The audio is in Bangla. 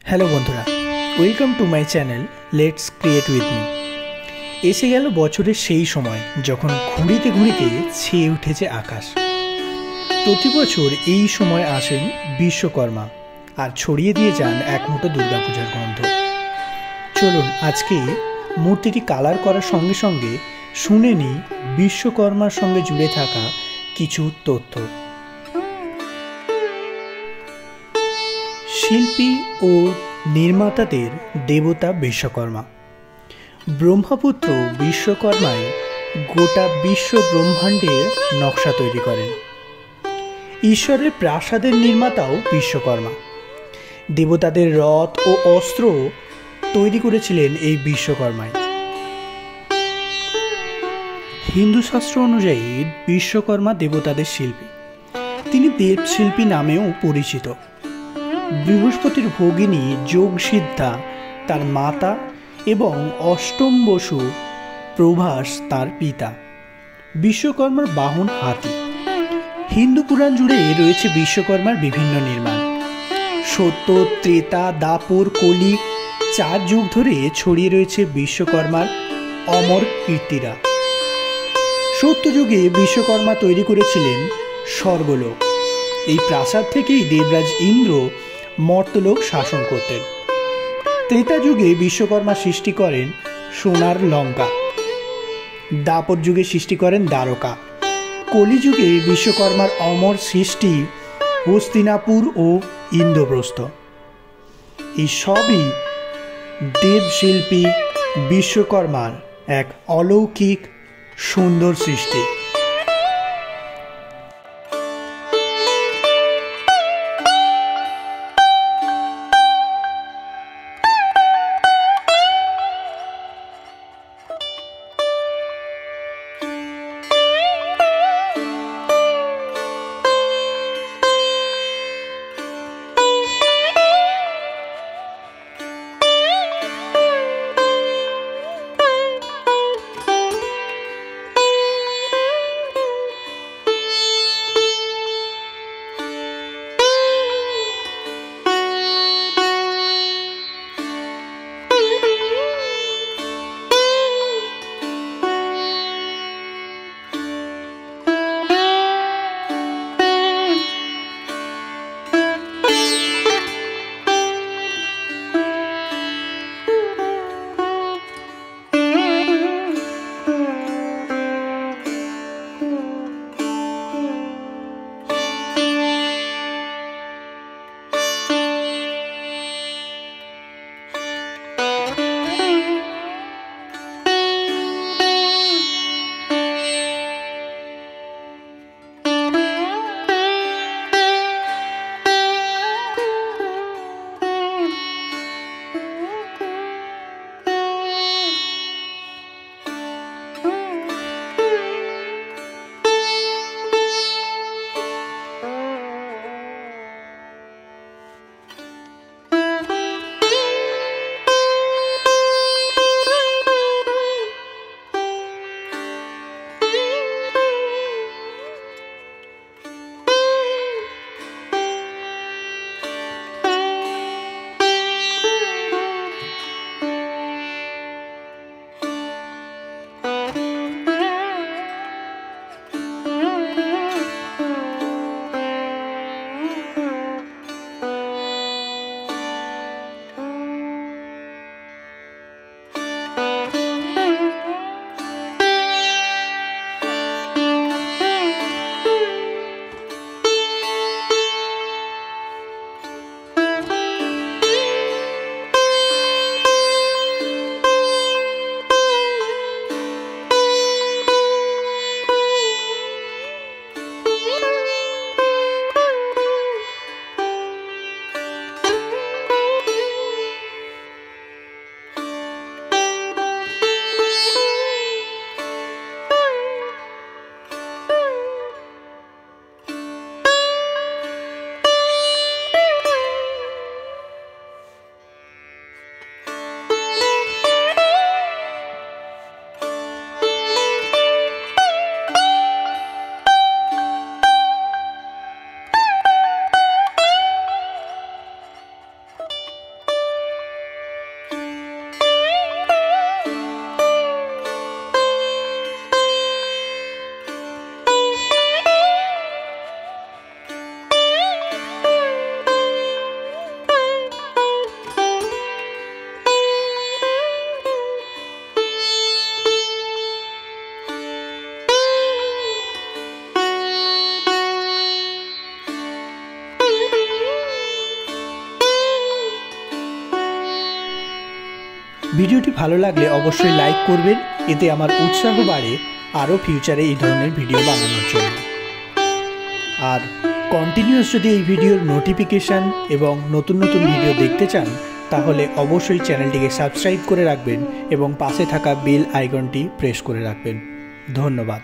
হ্যালো বন্ধুরা, welcome to my channel let's create with me. এসে গেল বছরের সেই সময় যখন ঘুরিতে ঘুরিতে ছেয়ে উঠেছে আকাশ। প্রতি বছর এই সময় আসেন বিশ্বকর্মা আর ছড়িয়ে দিয়ে যান এক মুঠো দুর্গাপূজার গন্ধ। চলুন আজকে মূর্তিটি কালার করার সঙ্গে সঙ্গে শুনে নিই বিশ্বকর্মার সঙ্গে জুড়ে থাকা কিছু তথ্য। শিল্পী ও নির্মাতাদের দেবতা বিশ্বকর্মা। ব্রহ্মপুত্র বিশ্বকর্মায় গোটা বিশ্ব ব্রহ্মাণ্ডের নকশা তৈরি করেন। ঈশ্বরের প্রাসাদের নির্মাতাও বিশ্বকর্মা। দেবতাদের রথ ও অস্ত্র তৈরি করেছিলেন এই বিশ্বকর্মায়। হিন্দু শাস্ত্র অনুযায়ী বিশ্বকর্মা দেবতাদের শিল্পী। তিনি দেবশিল্পী নামেও পরিচিত। বৃহস্পতির ভগিনী যোগসিদ্ধা তার মাতা এবং অষ্টম বসু প্রভাস তার পিতা। বিশ্বকর্মার বাহন হাতি। হিন্দু পুরাণ জুড়ে রয়েছে বিশ্বকর্মার বিভিন্ন নির্মাণ। সত্য, ত্রেতা, দাপর, কলি 4 যুগ ধরে ছড়িয়ে রয়েছে বিশ্বকর্মার অমর কীর্তিরা। সত্য যুগে বিশ্বকর্মা তৈরি করেছিলেন স্বর্গলোক। এই প্রাসাদ থেকেই দেবরাজ ইন্দ্র মর্তলোক শাসন করতেন। ত্রেতা যুগে বিশ্বকর্মা সৃষ্টি করেন সোনার লঙ্কা। দাপর যুগে সৃষ্টি করেন দ্বারকা। কলিযুগে বিশ্বকর্মার অমর সৃষ্টি হস্তিনাপুর ও ইন্দ্রপ্রস্থ। এই সবই দেবশিল্পী বিশ্বকর্মার এক অলৌকিক সুন্দর সৃষ্টি। ভিডিওটি ভালো লাগলে অবশ্যই লাইক করবেন, এতে আমার উৎসাহ বাড়ে আরও ফিউচারে এই ধরনের ভিডিও বানানোর জন্য। আর কন্টিনিউয়াস যদি এই ভিডিওর নোটিফিকেশান এবং নতুন নতুন ভিডিও দেখতে চান তাহলে অবশ্যই চ্যানেলটিকে সাবস্ক্রাইব করে রাখবেন এবং পাশে থাকা বেল আইকনটি প্রেস করে রাখবেন। ধন্যবাদ।